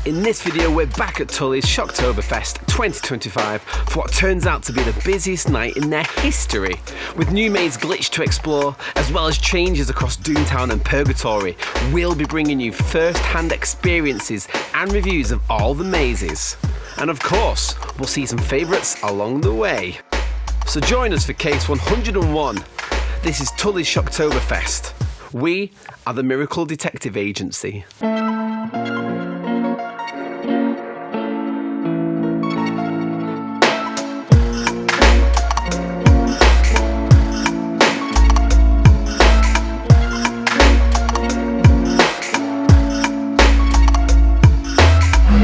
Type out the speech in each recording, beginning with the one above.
In this video, we're back at Tulleys Shocktober 2025 for what turns out to be the busiest night in their history. With new maze glitch to explore, as well as changes across Doomtown and Purgatory, we'll be bringing you first-hand experiences and reviews of all the mazes. And of course, we'll see some favourites along the way. So join us for case 101. This is Tulleys Shocktober. We are the Miracle Detective Agency.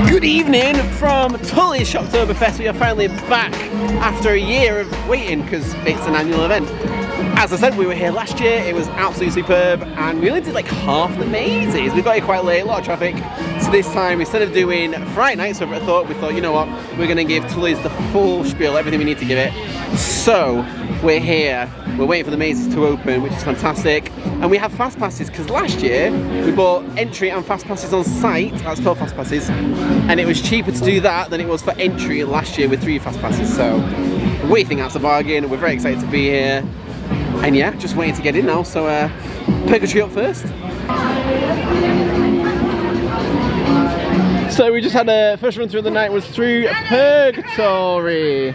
Good evening from Tulleys Shocktober. We are finally back after a year of waiting because it's an annual event. As I said, we were here last year, it was absolutely superb, and we only did like half the mazes. We got here quite late, a lot of traffic. So this time, instead of doing Friday nights over at Thought, we thought, you know what, we're going to give Tulleys the full spiel, everything we need to give it. So we're here, we're waiting for the mazes to open, which is fantastic. And we have fast passes, because last year we bought entry and fast passes on site, that's 12 fast passes, and it was cheaper to do that than it was for entry last year with 3 fast passes. So we think that's a bargain, we're very excited to be here. And yeah, just waiting to get in now, so Purgatory up first. So we just had a first run through the night was through Purgatory.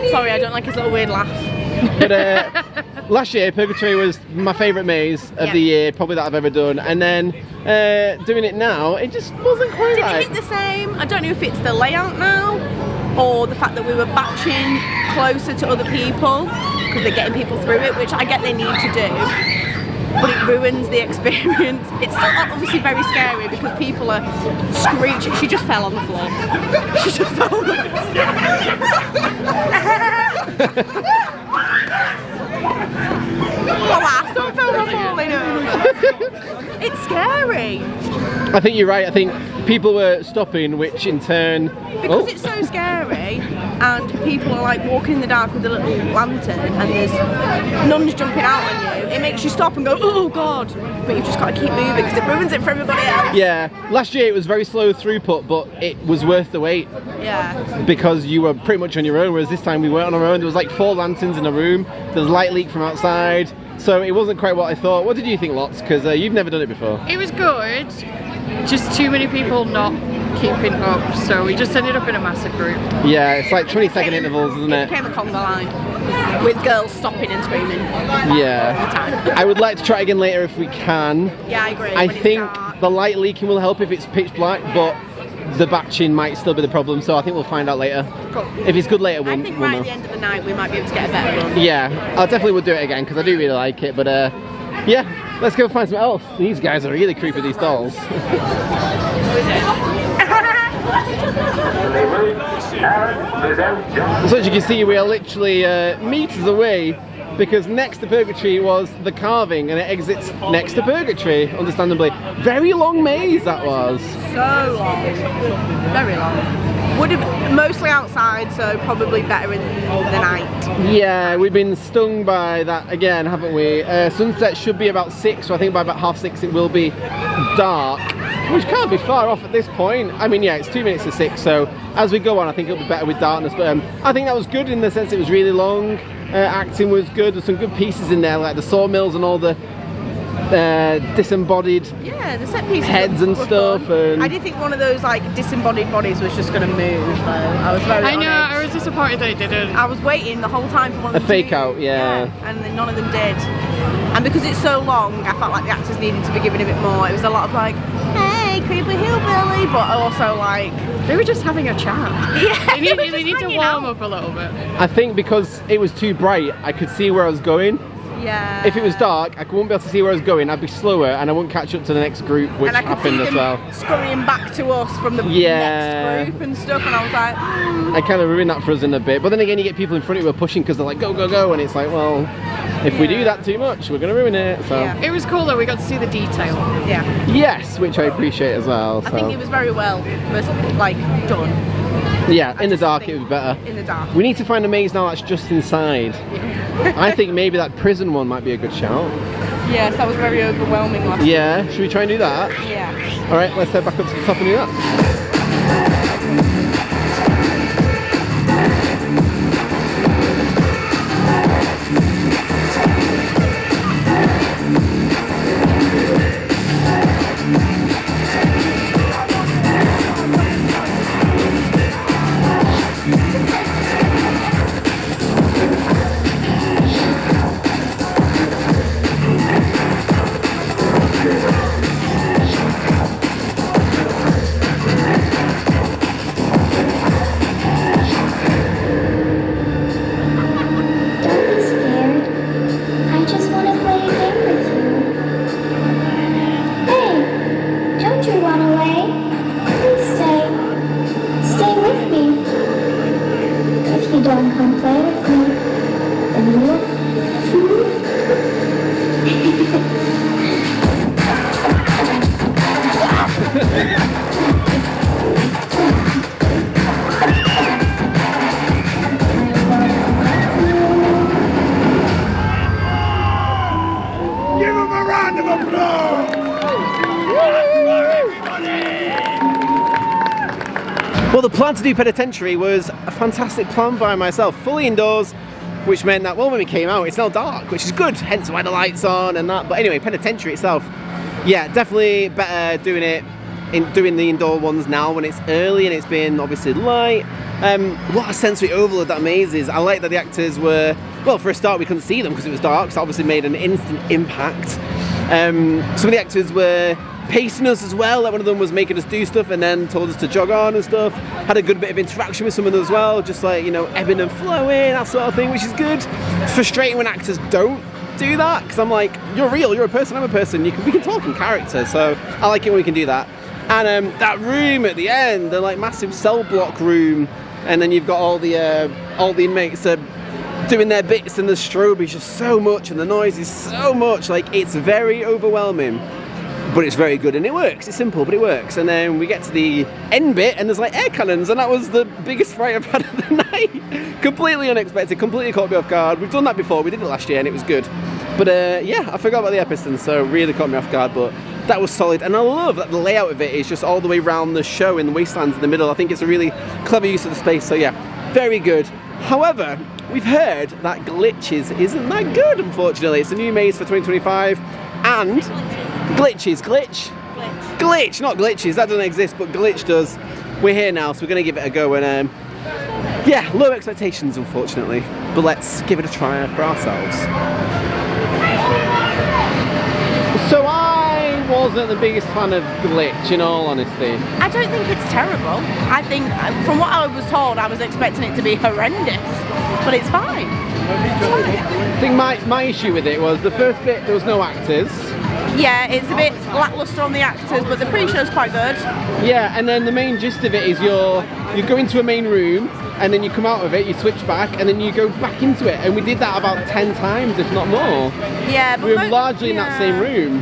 Sorry, I don't like his little weird laugh. But last year Purgatory was my favourite maze of the year, probably that I've ever done. And then doing it now, it just wasn't quite right. Did it hit the same? I don't know if it's the layout now or the fact that we were batching closer to other people because they're getting people through it, which I get they need to do, but it ruins the experience. It's still obviously very scary because people are screeching. She just fell on the floor. She just fell on the floor. Alas, don't feel like falling over. It's scary. I think you're right. I think people were stopping, which in turn... Because it's so scary and people are like walking in the dark with a little lantern and there's nuns jumping out on you, it makes you stop and go, oh god, but you've just got to keep moving because it ruins it for everybody else. Yeah, last year it was very slow throughput, but it was worth the wait. Yeah. Because you were pretty much on your own, whereas this time we weren't on our own. There was like 4 lanterns in a room, there was light leak from outside, so it wasn't quite what I thought. What did you think, Lots? Because you've never done it before. It was good, just too many people not keeping up, so we just ended up in a massive group. Yeah, it's like 20-second intervals, isn't it? It became a conga line with girls stopping and screaming. Yeah. All the time. I would like to try again later if we can. Yeah, I agree. I think the light leaking will help if it's pitch black, but the batching might still be the problem, so I think we'll find out later. Cool. If it's good later, we'll I think we'll right know. at the end of the night we might be able to get a better run. Yeah, I definitely would do it again because I do really like it, but yeah, let's go find something else. These guys are really creepy, these dolls. So as you can see, we are literally meters away because next to Purgatory was the carving and it exits next to Purgatory, understandably. Very long maze that was. So long. Very long. Would have mostly outside, so probably better in the night. Yeah, we've been stung by that again, haven't we? Sunset should be about 6, so I think by about 6:30 it will be dark, which can't be far off at this point. I mean, yeah, it's 2 minutes to 6, so as we go on, I think it'll be better with darkness. But I think that was good in the sense it was really long. Acting was good. There's some good pieces in there, like the sawmills and all the disembodied the set pieces heads and stuff. And I did think one of those like disembodied bodies was just going to move though. I was very honest. I was disappointed they didn't. I was waiting the whole time for one of them a fake out, yeah, and then none of them did. And because it's so long, I felt like the actors needed to be given a bit more. It was a lot of like, hey, creepy hillbilly, but also like they were just having a chat. Yeah, they need to warm up a little bit. I think because it was too bright, I could see where I was going. Yeah. If it was dark, I wouldn't be able to see where I was going. I'd be slower, and I wouldn't catch up to the next group, which happened as well. Scurrying back to us from the next group and stuff, and I was like, I kind of ruined that for us in a bit. But then again, you get people in front of you who are pushing because they're like, go, go, go, and it's like, well, if we do that too much, we're going to ruin it. So it was cool though. We got to see the detail. Yeah. Yes, which I appreciate as well. I think it was very well, like done. Yeah, in the dark it would be better. In the dark. We need to find a maze now that's just inside. I think maybe that prison one might be a good shout. Yes, that was very overwhelming last year. Yeah, should we try and do that? Yeah. Alright, let's head back up to the top and do that. Well, the plan to do Penitentiary was a fantastic plan by myself, fully indoors, which meant that, well, when we came out, it's now dark, which is good, hence why the lights on and that. But anyway, Penitentiary itself, yeah, definitely better doing the indoor ones now when it's early and it's been obviously light. A lot of sensory overload that amazes. I like that the actors were, well, for a start we couldn't see them because it was dark, so obviously made an instant impact. Some of the actors were pacing us as well, like one of them was making us do stuff and then told us to jog on and stuff. Had a good bit of interaction with some of them as well, just like, you know, ebbing and flowing, that sort of thing, which is good. It's frustrating when actors don't do that, because I'm like, you're real, you're a person, I'm a person, we can talk in character, so I like it when we can do that. And that room at the end, the like massive cell block room, and then you've got all the inmates doing their bits, and the strobe is just so much, and the noise is so much, like it's very overwhelming. But it's very good and it works. It's simple, but it works. And then we get to the end bit and there's like air cannons, and that was the biggest fright I've had of the night. Completely unexpected, completely caught me off guard. We've done that before, we did it last year and it was good. But yeah, I forgot about the air pistons, so really caught me off guard, but that was solid. And I love that the layout of it is just all the way around the show in the Wastelands in the middle. I think it's a really clever use of the space, so yeah, very good. However, we've heard that Glitches isn't that good, unfortunately. It's a new maze for 2025, and Glitches, glitch, not glitches, that doesn't exist, but Glitch does. We're here now, so we're going to give it a go, and yeah, low expectations, unfortunately, but let's give it a try for ourselves. So I wasn't the biggest fan of Glitch, in all honesty. I don't think it's terrible. I think, from what I was told, I was expecting it to be horrendous, but it's fine. I think my issue with it was the first bit, there was no actors. Yeah, it's a bit lacklustre on the actors, but the pre-show's quite good. Yeah, and then the main gist of it is you go into a main room, and then you come out of it, you switch back, and then you go back into it. And we did that about 10 times, if not more. Yeah, but we were largely in that same room.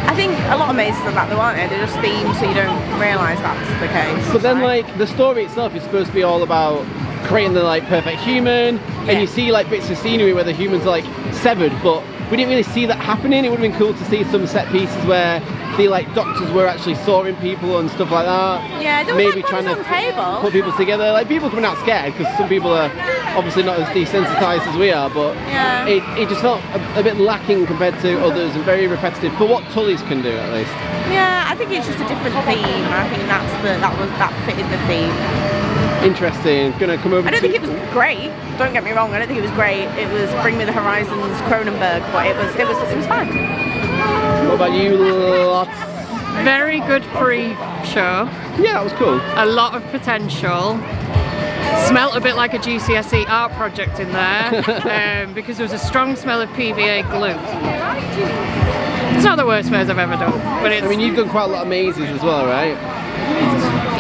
I think a lot of mazes are that though, aren't they? They're just themed, so you don't realise that's the case. But then, like, the story itself is supposed to be all about creating the like perfect human, and you see like bits of scenery where the humans are like severed, but we didn't really see that happening. It would have been cool to see some set pieces where the like doctors were actually sawing people and stuff like that. Yeah, there was maybe like trying to table. put people together. Like people coming out scared because some people are obviously not as desensitized as we are, but yeah, it just felt a bit lacking compared to others and very repetitive for what Tulleys can do at least. Yeah, I think it's just a different theme. I think that fitted the theme. Interesting. Gonna come over. I don't think it was great. Don't get me wrong. I don't think it was great. It was Bring Me the Horizons, Cronenberg, but it was fine. What about you, Lots? Very good pre-show. Yeah, that was cool. A lot of potential. Smelt a bit like a GCSE art project in there because there was a strong smell of PVA glue. It's not the worst maze I've ever done, but it's... I mean, you've done quite a lot of mazes as well, right?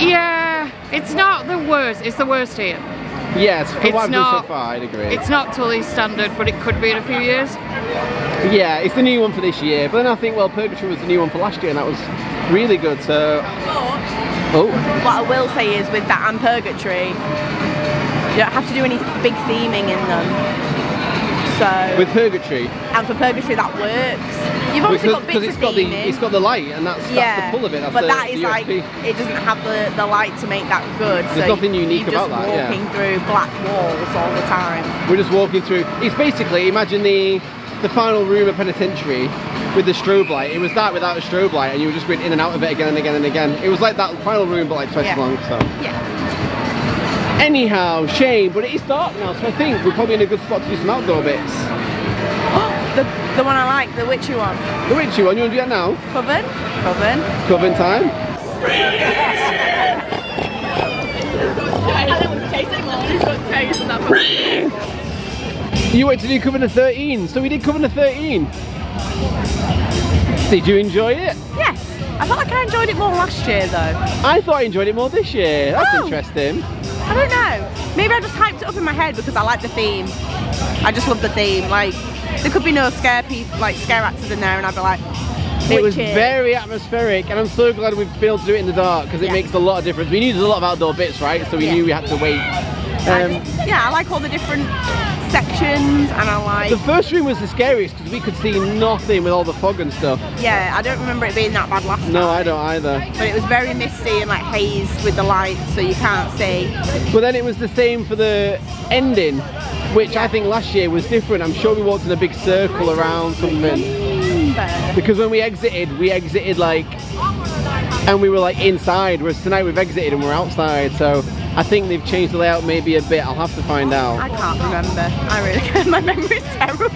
Yeah, it's not the worst. It's the worst here. Yes, for what I've done so far, I'd agree. It's not Tulley's standard, but it could be in a few years. Yeah, it's the new one for this year. But then I think, well, Purgatory was the new one for last year, and that was really good. So, what I will say is with that and Purgatory, you don't have to do any big theming in them. So with Purgatory, and for Purgatory that works. You've obviously got bits it's of got theming. it's got the light, and that's the pull of it. That's but the that is USP. like, it doesn't have the light to make that good. There's nothing unique you're about that. just walking through black walls all the time. We're just walking through. It's basically, imagine the final room of Penitentiary with the strobe light. It was that without a strobe light, and you were just going in and out of it again and again and again. It was like that final room, but like twice as long. So yeah. Anyhow, shame, but it is dark now, so I think we're probably in a good spot to do some outdoor bits. The one I like, the witchy one. The witchy one, you want to do that now? Coven? Coven. Coven time? I don't want to taste anymore. It's got taste and that. You went to do Coven of 13, so we did Coven of 13. Did you enjoy it? Yes. I felt like I enjoyed it more last year though. I thought I enjoyed it more this year. That's Oh. interesting. I don't know. Maybe I just hyped it up in my head because I like the theme. I just love the theme. Like, there could be no scare actors in there, and I'd be like, It was witches. very atmospheric, and I'm so glad we've been able to do it in the dark because it Yeah. makes a lot of difference. We knew there's a lot of outdoor bits, right? So we knew we had to wait. I like all the different sections, and I like. The first room was the scariest because we could see nothing with all the fog and stuff. Yeah, I don't remember it being that bad last time. No, I don't either. But it was very misty and like haze with the lights, so you can't see. But then it was the same for the ending, which I think last year was different. I'm sure we walked in a big circle around something. Because when we exited like, and we were like inside, whereas tonight we've exited and we're outside. So I think they've changed the layout maybe a bit. I'll have to find out. I can't remember. I really can't. My memory's terrible.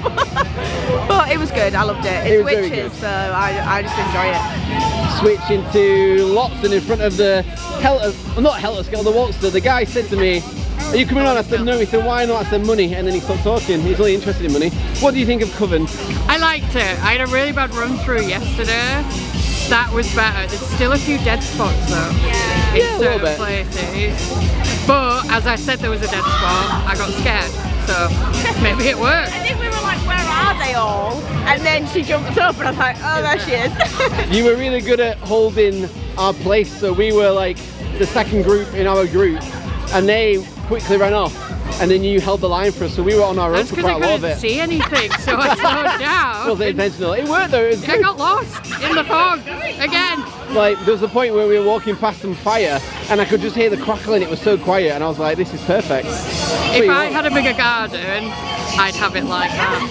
But it was good. I loved it. It's was very witches, good. so I just enjoy it. Switch into Lotzen in front of the not Hell-escape, the Waltzer. The guy said to me, "Are you coming on?" I said no. He said, "Why not?" I said, "Money." And then he stopped talking. He's only interested in money. What do you think of Coven? I liked it. I had a really bad run through yesterday. That was better. There's still a few dead spots though. In Yeah, a little certain bit. places. But as I said there was a dead spot, I got scared. So maybe it worked. I think we were like, where are they all? And then she jumped up and I was like, oh, there she is. You were really good at holding our place, so we were like the second group in our group, and they quickly ran off, and then you held the line for us, so we were on our own That's for because quite I a lot of couldn't it. see anything, so I slowed down. It wasn't intentional. It worked though. It was I good. got lost in the fog again. Like there was a point where we were walking past some fire, and I could just hear the crackling. It was so quiet, and I was like, "This is perfect." If I had a bigger garden, I'd have it like that.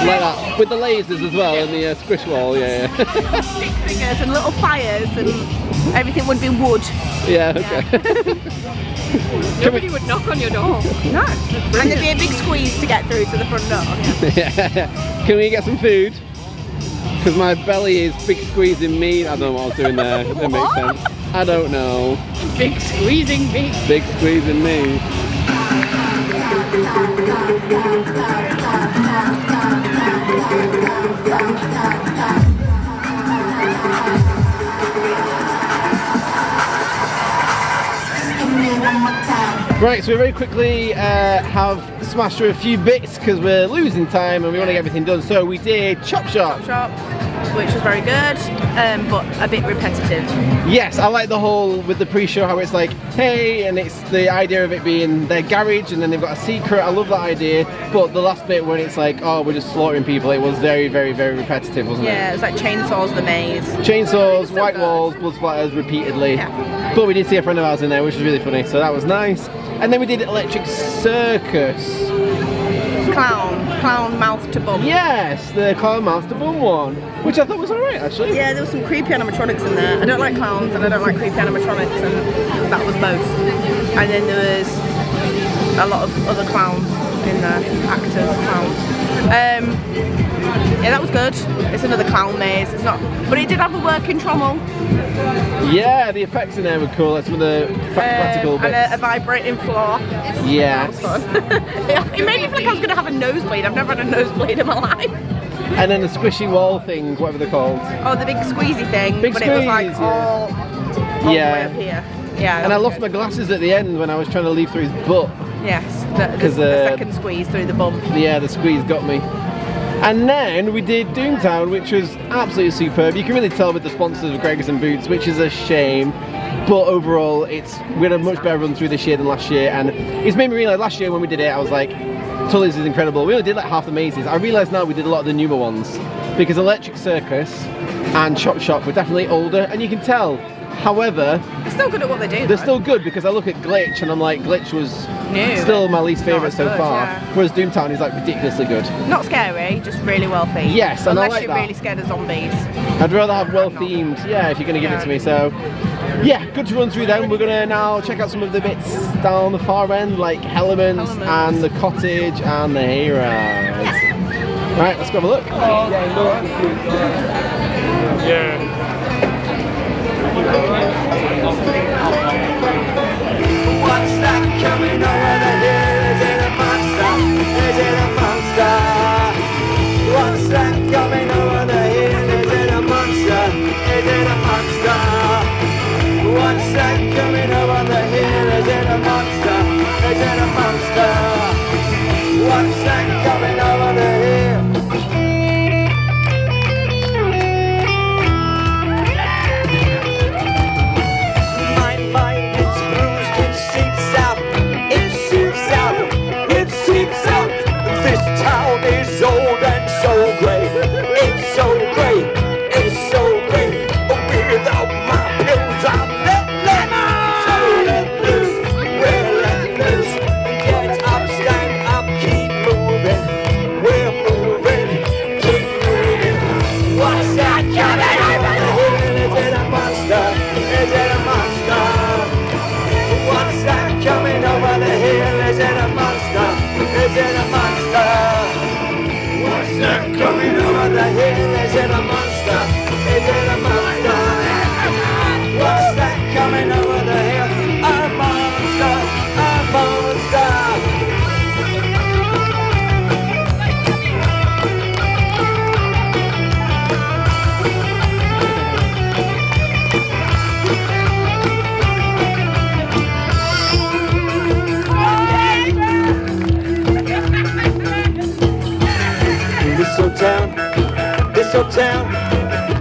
Like that, with the lasers as well and the squish wall. Yeah, yeah. Stick figures and little fires and everything would be wood. Yeah. Okay. Nobody would knock on your door. No. And there'd be a big squeeze to get through to the front door. Yeah. Can we get some food? Because my belly is big squeezing me. I don't know what I was doing there. That makes sense. I don't know. Big squeezing me. Big squeezing me. Right, so we very quickly have smashed through a few bits because we're losing time and we want to get everything done. So we did Chop Shop. Which was very good, but a bit repetitive. Yes, I like the whole with the pre-show how it's like, hey, and it's the idea of it being their garage and then they've got a secret. I love that idea, but the last bit when it's like, oh, we're just slaughtering people, it was very, very, very repetitive, wasn't it? Yeah, it was like chainsaws the maze. Chainsaws, So white good. walls, blood splatters repeatedly. Yeah. But we did see a friend of ours in there, which was really funny, so that was nice. And then we did Electric Circus. Clown mouth to bum. Yes, the clown mouth to bum one, which I thought was alright actually. Yeah, there was some creepy animatronics in there. I don't like clowns and I don't like creepy animatronics, and that was both. And then there was a lot of other clowns in there, actors, clowns. Yeah, that was good. It's another clown maze. It's not, but it did have a working trommel. Yeah, the effects in there were cool. That's some of the practical bits. And a vibrating floor. Yeah. That was fun. It made me feel like I was going to have a nosebleed. I've never had a nosebleed in my life. And then the squishy wall thing, whatever they're called. Oh, the big squeezy thing. Big but it was like squeeze, all the way Yeah. up here. Yeah. And I lost my glasses at the end when I was trying to leave through his butt. Yes, the 'Cause, second squeeze through the bum. Yeah, the squeeze got me. And then we did Doomtown, which was absolutely superb. You can really tell with the sponsors of Greggs and Boots, which is a shame. But overall, we had a much better run through this year than last year. And it's made me realise last year when we did it, I was like, Tulleys is incredible. We only did like half the mazes. I realise now we did a lot of the newer ones. because Electric Circus and Chop Shop were definitely older, and you can tell. However, They're still good at what they do. they're still good because I look at Glitch and I'm like, Glitch was still my least favourite so good, far. yeah. Whereas Doomtown is like ridiculously good. Not scary, just really well themed. Yes, and I unless like you're that. really scared of zombies. I'd rather have well themed, yeah, if you're going to give it to me. So, yeah, good to run through them. We're going to now check out some of the bits down the far end, like Hell-ements and the Cottage and the Hayride. Right, let's go have a look. Yeah. What's that coming over the hill? Is it a monster? Is it a monster? What's that coming over the hill? Is it a monster? Is it a monster? What's that coming over the hill? Is it a monster? Is it a monster? What's that coming over the hill? Is old and so grey. It's so grey. It's so grey. Without my pills, I'm let so let loose. We're let loose. Get up, stand up, keep moving. We're moving, keep moving. What's that coming over the hill? Is it a monster? Is it a monster? What's that coming over the hill? Is it a monster? Is it a monster? What's that coming over the hill? Is it a monster? Is it a monster? What's that coming over the hill? A monster, a monster. This old town, this old town,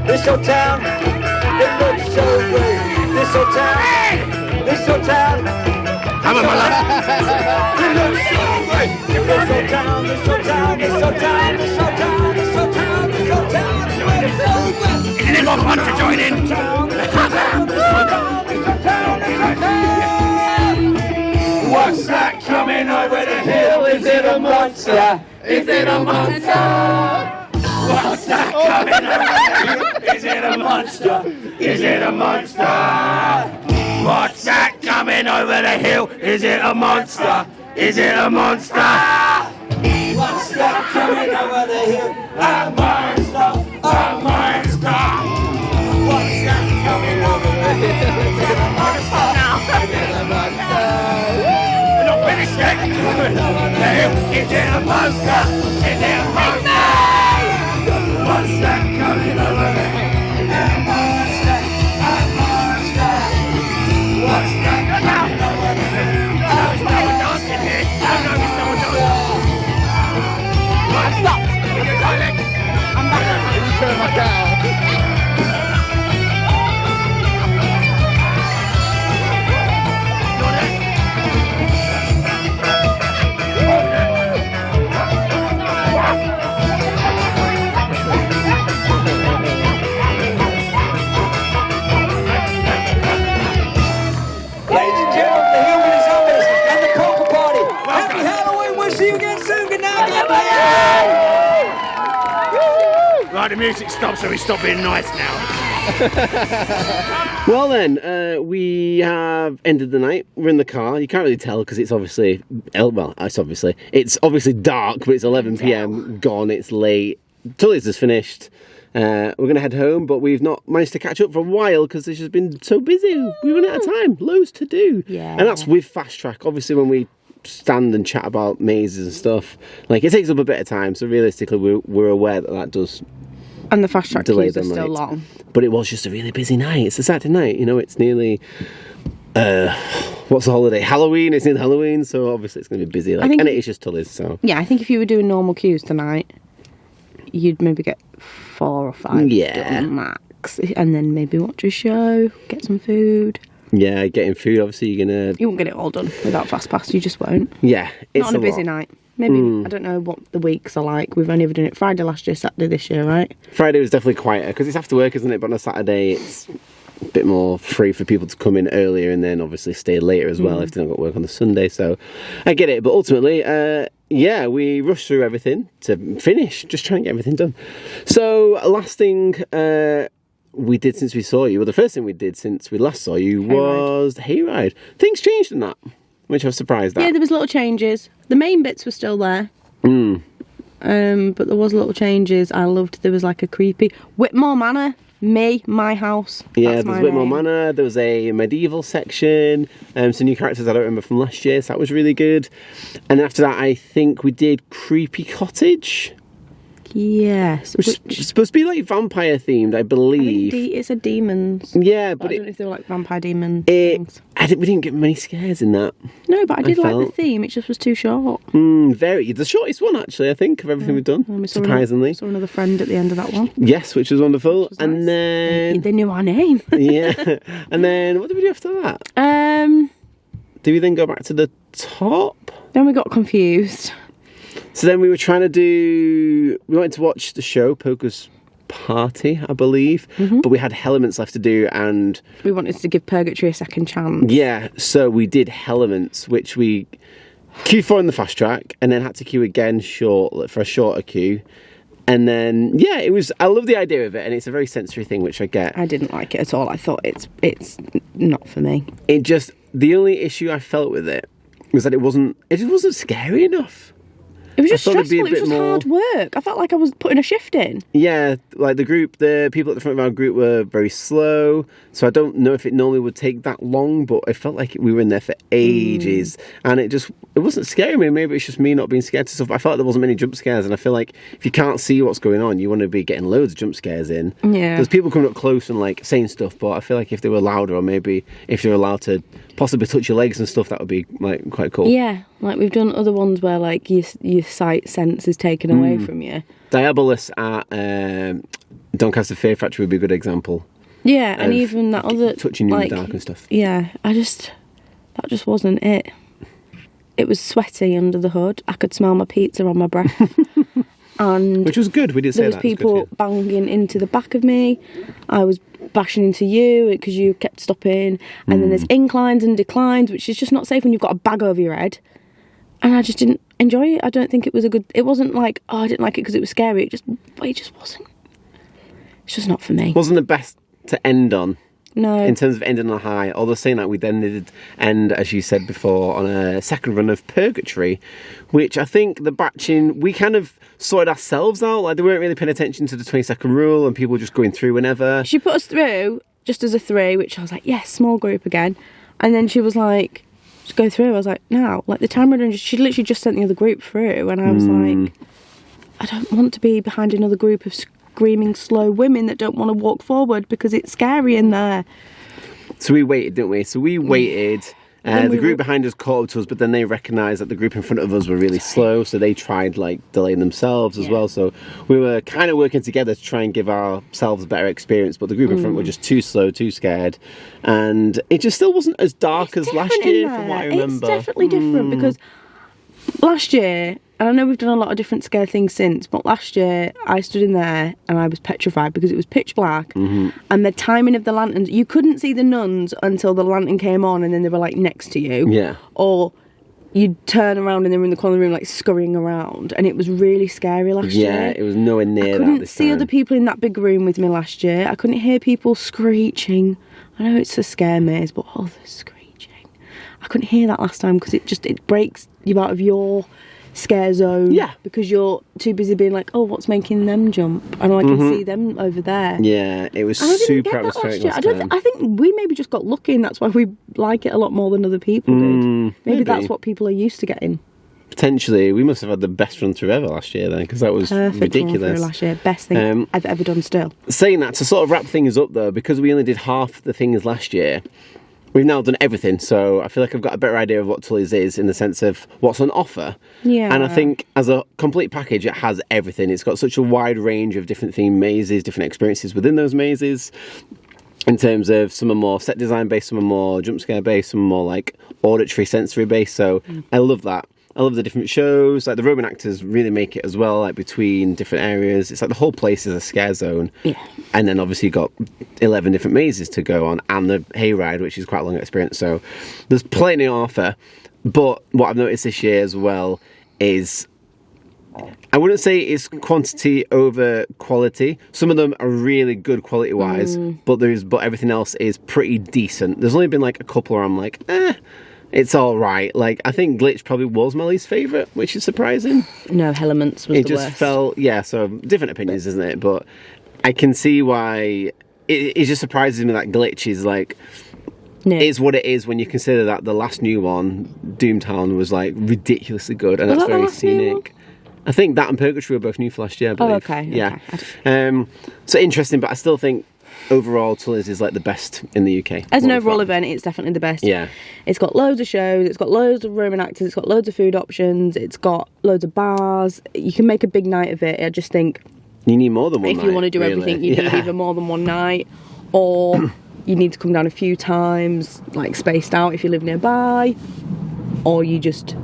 this old town, it looks so great. This old town, this old town, Come on, my love. it looks so great. This old town, this old town, this old town, this old town, this old town, this old town, it looks so great. Isn't it more fun to join in? What's that coming over the hill? Is it a monster? Is it a monster? What's that coming over the hill? Is it a monster? Is it a monster? What's that coming over the hill? Is it a monster? Is it a monster? What's that coming over the hill? A monster! A monster! What's that coming over the hill? Is it a monster? Is it a monster? We're not finished yet. Is it a monster? Is it a monster? What's that coming over the hill? A monster! A monster! What's that coming over the hill? There's no one dancing here. No, there's no one dancing. Stop! I'm back. Turn back out. Ladies and gentlemen, the Hillbilly Zombies and the Polka Party. Happy Halloween. We'll see you again soon. Good night. Right, the music stopped, so we stop being nice now. Well then, we have ended the night. We're in the car. You can't really tell because it's obviously, it's obviously dark, but it's 11 p.m. gone. It's late. Tulleys has finished. We're going to head home, but we've not managed to catch up for a while because it's just been so busy. We run out of time. Loads to do. Yeah. And that's with Fast Track. Obviously, when we stand and chat about mazes and stuff, like, it takes up a bit of time. So realistically, we're aware that does. And the fast track delay queues are the still night. long. But it was just a really busy night. It's a Saturday night, you know, it's nearly what's the holiday? Halloween, it's in Halloween, so obviously it's gonna be busy. Like, and it is just Tulleys, so Yeah, I think if you were doing normal queues tonight, you'd maybe get 4 or 5 done max. And then maybe watch a show, get some food. Yeah, getting food, obviously you're gonna You won't get it all done without Fast Pass, you just won't. Yeah, it's Not on a busy lot. night. Maybe, I don't know what the weeks are like. We've only ever done it Friday last year, Saturday this year, right? Friday was definitely quieter because it's after work, isn't it? But on a Saturday, it's a bit more free for people to come in earlier and then obviously stay later as well if they've not got work on the Sunday. So I get it. But ultimately, we rushed through everything to finish, just trying to get everything done. So last thing we did since we saw you, well, the first thing we did since we last saw you was the Hayride. Things changed in that, which I was surprised at. Yeah, there was little changes. The main bits were still there. But there was little changes. I loved, there was like a creepy Whitmore Manor, my house. Yeah, That's there's my Whitmore name. Manor, there was a medieval section, some new characters I don't remember from last year, so that was really good. And then after that, I think we did Creepy Cottage, Yes. which is supposed to be like vampire themed, I believe. It's a demons. Yeah, But but I don't know if they were like vampire demon we things. didn't get many scares in that. No, but I did like the felt- theme. It just was too short. Very, the shortest one actually, I think, of everything we've done, And we saw surprisingly. saw another friend at the end of that one. Yes, which was wonderful. was And nice. then, They knew our name. yeah, and then what did we do after that? Did we then go back to the top? Then we got confused. So then we were trying to we wanted to watch the show, Poker's Party, I believe, but we had Hell-ements left to do, and We wanted to give Purgatory a second chance. yeah, so we did Hell-ements, which we queued for in the fast track, and then had to queue again for a shorter queue. And then, yeah, I love the idea of it, and it's a very sensory thing, which I get. I didn't like it at all. I thought it's not for me. The only issue I felt with it was that it just wasn't scary enough. It was just I thought it'd be stressful. a It was bit just more- hard work. I felt like I was putting a shift in. Yeah, like the people at the front of our group were very slow, so I don't know if it normally would take that long, but I felt like we were in there for ages, and it wasn't scaring me. Maybe it's just me not being scared to stuff. I felt like there wasn't many jump scares, and I feel like if you can't see what's going on, you want to be getting loads of jump scares in. Yeah. There's people coming up close and like saying stuff, but I feel like if they were louder, or maybe if they were allowed to possibly touch your legs and stuff, that would be like quite cool. Yeah, like we've done other ones where like your sight sense is taken away from you. Diabolus at Doncaster Fear Factory would be a good example. Yeah, and Of even that other touching you in like, the dark and stuff. Yeah, that just wasn't it. It was sweaty under the hood. I could smell my pizza on my breath. And Which was good. We did say there was that. people banging into the back of me. I was bashing into you because you kept stopping. And then there's inclines and declines, which is just not safe when you've got a bag over your head. And I just didn't enjoy it. I don't think it was it wasn't like, oh, I didn't like it because it was scary. It just wasn't. It's just not for me. Wasn't the best to end on. No. In terms of ending on a high, although saying that, we then did end, as you said before, on a second run of Purgatory, which I think the batching, we kind of sorted ourselves out. Like, they weren't really paying attention to the 20-second rule, and people were just going through whenever. She put us through just as a 3, which I was like, yes, small group again. And then she was like, just go through. I was like, no. Like, the time runner, she literally just sent the other group through. And I was like, I don't want to be behind another group of screaming slow women that don't want to walk forward because it's scary in there. So we waited, didn't we? So we waited. Then The we group were- behind us caught up to us, but then they recognised that the group in front of us were really slow, so they tried like delaying themselves as well. So we were kind of working together to try and give ourselves a better experience, but the group in front were just too slow, too scared, and it just still wasn't as dark as last Different in year, from what I there. remember. It's definitely different because last year, and I know we've done a lot of different scare things since, but last year I stood in there and I was petrified because it was pitch black and the timing of the lanterns, you couldn't see the nuns until the lantern came on and then they were like next to you. Yeah. Or you'd turn around and they were in the corner of the room like scurrying around, and it was really scary last year. Yeah, it was nowhere near I that couldn't this see time. other people in that big room with me last year. I couldn't hear people screeching. I know it's a scare maze, but the screeching. I couldn't hear that last time because it breaks you out of your scare zone. Yeah. Because you're too busy being like, oh, what's making them jump? I know I can see them over there. Yeah, it was And I didn't super get that atmospheric last year. last time. I think we maybe just got lucky, and that's why we like it a lot more than other people did. Maybe that's what people are used to getting. Potentially, we must have had the best run through ever last year then, because that was Perfect ridiculous. run through last year. Best thing I've ever done still. Saying that, to sort of wrap things up though, because we only did half the things last year, we've now done everything, so I feel like I've got a better idea of what Tulleys is in the sense of what's on offer. Yeah. And I think as a complete package, it has everything. It's got such a wide range of different themed mazes, different experiences within those mazes. In terms of some are more set design based, some are more jump scare based, some are more like auditory sensory based. So I love that. I love the different shows. Like the Roman actors really make it as well. Like between different areas, it's like the whole place is a scare zone. Yeah. And then obviously you've got 11 different mazes to go on, and the Hayride, which is quite a long experience. So there's plenty to offer. But what I've noticed this year as well is, I wouldn't say it's quantity over quality. Some of them are really good quality wise, but everything else is pretty decent. There's only been like a couple where I'm like, it's all right. Like I think Glitch probably was my least favourite, which is surprising. No, Hell-ements was It the just worst. felt, so different opinions, isn't it? But I can see why it just surprises me that Glitch is like, No. is what it is when you consider that the last new one, Doomtown, was like ridiculously good, and Was that's that the very last new scenic. I think that and Purgatory were both new for last year, I believe. Oh, okay. Yeah. Okay. So interesting, but I still think overall Tulleys is like the best in the UK. As an What we've overall got. event, it's definitely the best. Yeah. It's got loads of shows, it's got loads of Roman actors, it's got loads of food options, it's got loads of bars. You can make a big night of it. I just think You need more than one if night, you want to do really. everything, you need either more than one night, or you need to come down a few times, like spaced out if you live nearby, or you just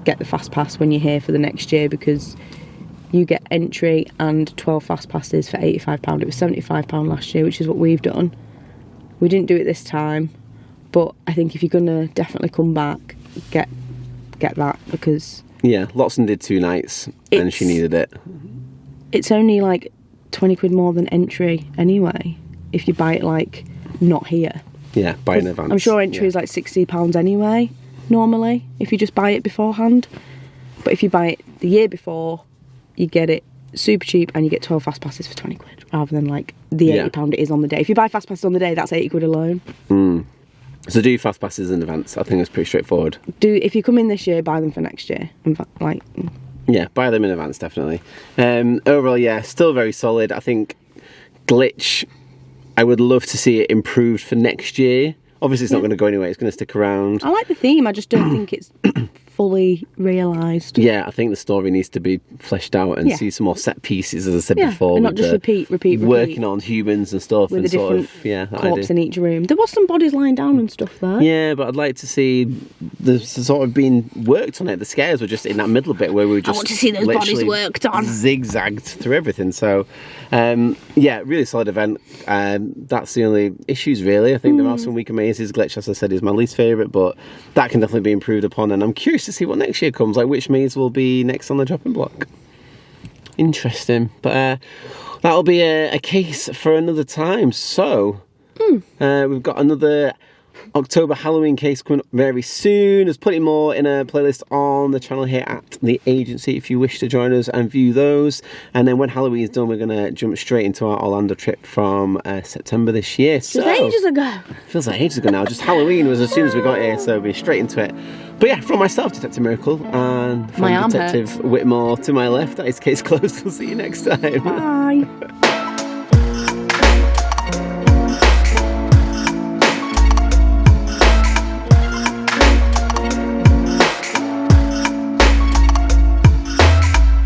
get the fast pass when you're here for the next year, because you get entry and 12 fast passes for £85. It was £75 last year, which is what we've done. We didn't do it this time, but I think if you're gonna definitely come back, get that, because Yeah, Lotson did 2 nights and she needed it. it's only like 20 quid more than entry anyway if you buy it like not here. Yeah, buy in advance. I'm sure entry is like £60 anyway normally if you just buy it beforehand, but if you buy it the year before, you get it super cheap and you get 12 fast passes for 20 quid rather than like the £80 it is on the day. If you buy fast passes on the day, that's 80 quid alone. So do fast passes in advance. I think it's pretty straightforward. If you come in this year, buy them for next year. In fact, like, Yeah, buy them in advance, definitely. Overall, yeah, still very solid. I think Glitch, I would love to see it improved for next year. Obviously, it's not going to go anywhere. It's going to stick around. I like the theme, I just don't think it's fully realised. Yeah, I think the story needs to be fleshed out and Yeah. see some more set pieces, as I said Yeah, before. and not with just the repeat. Working on humans and stuff, With and a sort different of, that corpse idea. in each room. There was some bodies lying down and stuff there. Yeah, but I'd like to see the sort of being worked on it. The scares were just in that middle bit where we were just want to see those bodies literally worked on. zigzagged through everything. So, yeah, really solid event. That's the only issues really. I think there are some weaker mazes. Glitch, as I said, is my least favourite, but that can definitely be improved upon. And I'm curious to see what next year comes. Like which maze will be next on the chopping block. Interesting, but that'll be a case for another time. So we've got another October Halloween case coming up very soon. There's plenty more in a playlist on the channel here at the agency if you wish to join us and view those. And then when Halloween is done, we're going to jump straight into our Orlando trip from September this year. So Just ages ago. feels like ages ago now. Just Halloween was as soon as we got here, so we're straight into it. But yeah, from myself, Detective Miracle, and from My arm Detective Whitmore to my left, that is case closed. We'll see you next time. Bye.